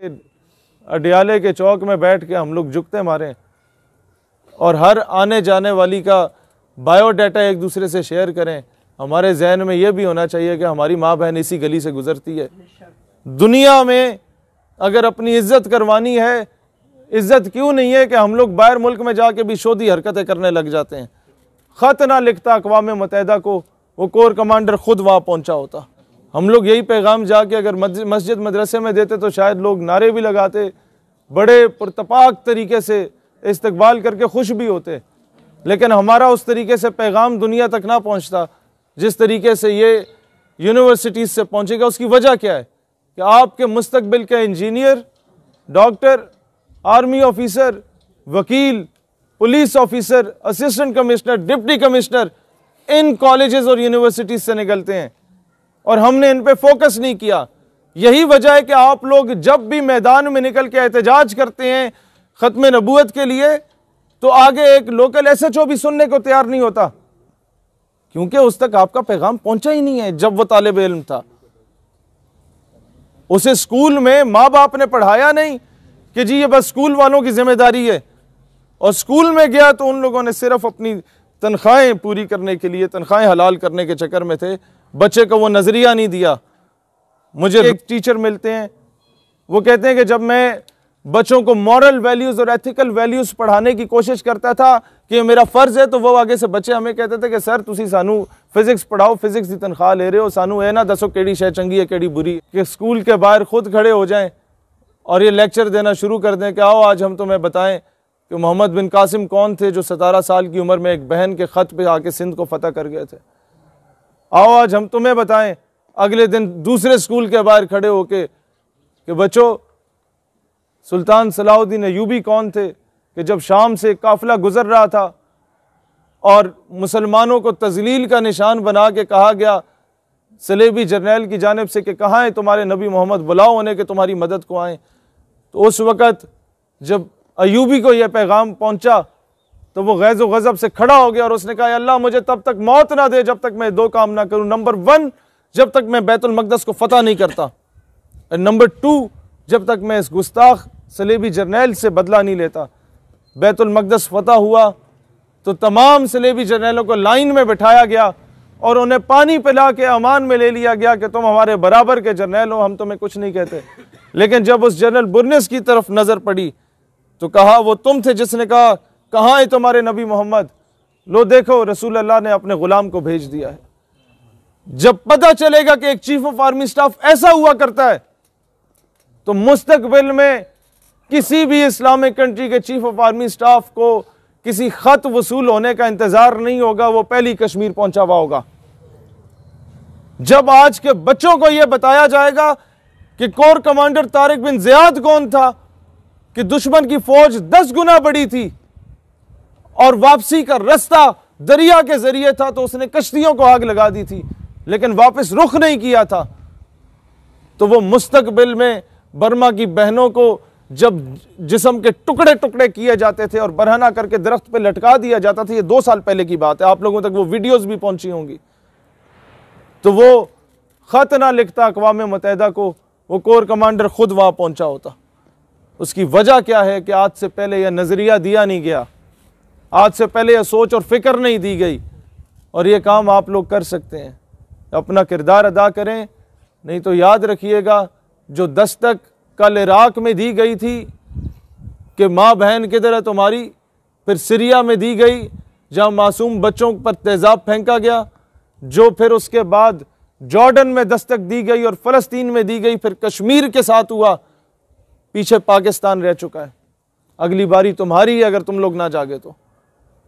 अडियाले के चौक में बैठ के हम लोग जुगते मारें और हर आने जाने वाली का बायोडाटा एक दूसरे से शेयर करें। हमारे जहन में यह भी होना चाहिए कि हमारी माँ बहन इसी गली से गुजरती है। दुनिया में अगर अपनी इज्जत करवानी है, इज्जत क्यों नहीं है कि हम लोग बाहर मुल्क में जाके भी शोधी हरकतें करने लग जाते हैं। ख़त ना लिखता अक़वाम मुत्तहिदा को, वो कोर कमांडर खुद वहाँ पहुँचा होता। हम लोग यही पैगाम जाके अगर मस्जिद मदरसे में देते तो शायद लोग नारे भी लगाते, बड़े पुरतपाक तरीके से इस्तकबाल करके खुश भी होते। लेकिन हमारा उस तरीके से पैगाम दुनिया तक ना पहुँचता जिस तरीके से ये यूनिवर्सिटीज़ से पहुँचेगा। उसकी वजह क्या है कि आपके मुस्तकबिल के इंजीनियर, डॉक्टर, आर्मी ऑफिसर, वकील, police officer, assistant commissioner, deputy commissioner इन कॉलेजेस और यूनिवर्सिटीज़ से निकलते हैं और हमने इन पे फोकस नहीं किया। यही वजह है कि आप लोग जब भी मैदान में निकल के एहतजाज करते हैं ख़त्म नबूवत के लिए तो आगे एक लोकल SHO भी सुनने को तैयार नहीं होता, क्योंकि उस तक आपका पैगाम पहुंचा ही नहीं है। जब वो तालिब इल्म था उसे स्कूल में माँ बाप ने पढ़ाया नहीं कि जी ये बस स्कूल वालों की जिम्मेदारी है, और स्कूल में गया तो उन लोगों ने सिर्फ अपनी तनख्वाहें पूरी करने के लिए, तनख्वाहें हलाल करने के चक्कर में थे, बच्चे को वो नजरिया नहीं दिया। मुझे एक टीचर मिलते हैं, वो कहते हैं कि जब मैं बच्चों को मॉरल वैल्यूज़ और एथिकल वैल्यूज़ पढ़ाने की कोशिश करता था कि ये मेरा फ़र्ज़ है, तो वो आगे से बच्चे हमें कहते थे कि सर तुसी सानू फिजिक्स पढ़ाओ, फिजिक्स की तनख्वाह ले रहे हो, सानू है ना दसो केड़ी शय चंगी है केड़ी बुरी। कि स्कूल के बाहर खुद खड़े हो जाएं और ये लेक्चर देना शुरू कर दें कि आओ आज हम तुम्हें बताएं कि मोहम्मद बिन कासिम कौन थे जो 17 साल की उम्र में एक बहन के ख़त पे आके सिंध को फतह कर गए थे। आओ आज हम तुम्हें बताएं। अगले दिन दूसरे स्कूल के बाहर खड़े होके कि बच्चों सुल्तान सलाहुद्दीन अय्यूबी कौन थे कि जब शाम से काफिला गुजर रहा था और मुसलमानों को तजलील का निशान बना के कहा गया सलेबी जर्नैल की जानिब से कि कहाँ है तुम्हारे नबी मोहम्मद, बुलाओ उन्हें कि तुम्हारी मदद को आए। तो उस वक़्त जब अय्यूबी को यह पैगाम पहुँचा तो वो गैज़ व गज़ब से खड़ा हो गया और उसने कहा अल्लाह मुझे तब तक मौत ना दे जब तक मैं 2 काम ना करूँ। नंबर 1 जब तक मैं बैतुल मक़दस को फतह नहीं करता, और नंबर 2 जब तक मैं इस गुस्ताख सलेबी जर्नैल से बदला नहीं लेता। बैतुल मक़दस फतह हुआ तो तमाम सलेबी जर्नैलों को लाइन में बिठाया गया और उन्हें पानी पिला के अमान में ले लिया गया कि तुम हमारे बराबर के जर्नैल हो, हम तुम्हें कुछ नहीं कहते। लेकिन जब उस जनरल बुर्निस की तरफ नज़र पड़ी तो कहा वो तुम थे जिसने कहा कहाँ है तुम्हारे नबी मोहम्मद, लो देखो रसूल अल्लाह ने अपने गुलाम को भेज दिया है। जब पता चलेगा कि एक चीफ ऑफ आर्मी स्टाफ ऐसा हुआ करता है तो मुस्तकबिल में किसी भी इस्लामिक कंट्री के चीफ ऑफ आर्मी स्टाफ को किसी खत वसूल होने का इंतजार नहीं होगा, वो पहली कश्मीर पहुंचा हुआ होगा। जब आज के बच्चों को यह बताया जाएगा कि corps commander Tariq bin Ziyad कौन था, कि दुश्मन की फौज 10 गुना बड़ी थी और वापसी का रास्ता दरिया के जरिए था, तो उसने कश्तियों को आग लगा दी थी लेकिन वापस रुख नहीं किया था। तो वो मुस्तकबिल में बर्मा की बहनों को जब जिस्म के टुकड़े टुकड़े किए जाते थे और बरहना करके दरख्त पे लटका दिया जाता था, ये 2 साल पहले की बात है, आप लोगों तक वो वीडियोस भी पहुंची होंगी। तो वो खत ना लिखता अक़वाम मुत्तहिदा को, वो कोर कमांडर खुद वहां पहुंचा होता। उसकी वजह क्या है कि आज से पहले यह नजरिया दिया नहीं गया, आज से पहले यह सोच और फिक्र नहीं दी गई। और ये काम आप लोग कर सकते हैं, अपना किरदार अदा करें। नहीं तो याद रखिएगा जो दस्तक कल इराक में दी गई थी कि माँ बहन किधर है तुम्हारी, फिर सीरिया में दी गई जहाँ मासूम बच्चों पर तेज़ाब फेंका गया, जो फिर उसके बाद जॉर्डन में दस्तक दी गई और फ़लस्तीन में दी गई, फिर कश्मीर के साथ हुआ, पीछे पाकिस्तान रह चुका है। अगली बारी तुम्हारी है अगर तुम लोग ना जागे तो।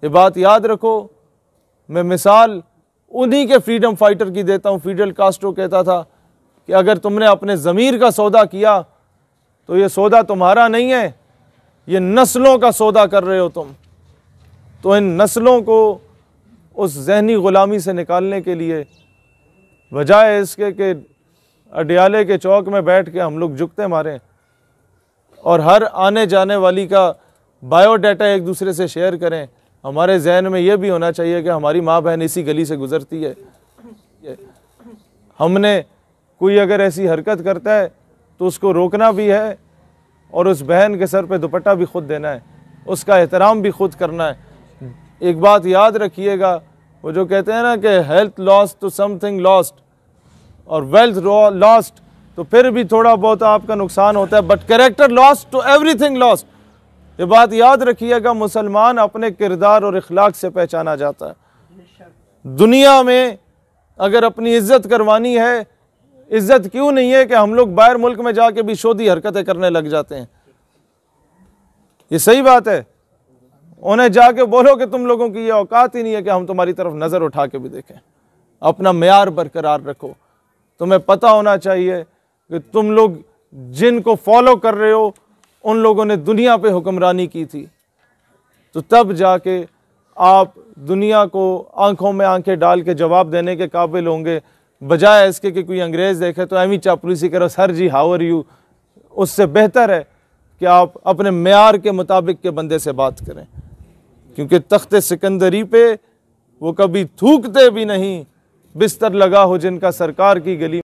ये बात याद रखो। मैं मिसाल उन्हीं के फ्रीडम फाइटर की देता हूँ। फिडेल कास्ट्रो कहता था कि अगर तुमने अपने ज़मीर का सौदा किया तो ये सौदा तुम्हारा नहीं है, ये नस्लों का सौदा कर रहे हो तुम। तो इन नस्लों को उस जहनी ग़ुलामी से निकालने के लिए बजाय इसके कि अडियाले के चौक में बैठ के हम लोग जुगते मारें और हर आने जाने वाली का बायोडाटा एक दूसरे से शेयर करें, हमारे जहन में यह भी होना चाहिए कि हमारी माँ बहन इसी गली से गुजरती है। हमने कोई अगर ऐसी हरकत करता है तो उसको रोकना भी है, और उस बहन के सर पे दुपट्टा भी खुद देना है, उसका एहतराम भी खुद करना है। एक बात याद रखिएगा, वो जो कहते हैं ना कि हेल्थ लॉस्ट तो समथिंग लॉस्ट और वेल्थ लॉस्ट तो फिर भी थोड़ा बहुत आपका नुकसान होता है, बट कैरेक्टर लॉस्ट तो एवरीथिंग लॉस्ट। ये बात याद रखिएगा, मुसलमान अपने किरदार और इखलाक से पहचाना जाता है। दुनिया में अगर अपनी इज्जत करवानी है, इज्जत क्यों नहीं है कि हम लोग बाहर मुल्क में जाके भी शोधी हरकतें करने लग जाते हैं। ये सही बात है, उन्हें जाके बोलो कि तुम लोगों की ये औकात ही नहीं है कि हम तुम्हारी तरफ नज़र उठा के भी देखें। अपना मेयार बरकरार रखो। तुम्हें पता होना चाहिए कि तुम लोग जिनको फॉलो कर रहे हो उन लोगों ने दुनिया पे हुक्मरानी की थी, तो तब जाके आप दुनिया को आंखों में आंखें डाल के जवाब देने के काबिल होंगे, बजाय इसके कि कोई अंग्रेज़ देखे तो एमी चापलूसी करो, sir ji how are you. उससे बेहतर है कि आप अपने मेयार के मुताबिक के बंदे से बात करें, क्योंकि तख्ते सिकंदरी पे वो कभी थूकते भी नहीं, बिस्तर लगा हो जिनका सरकार की गली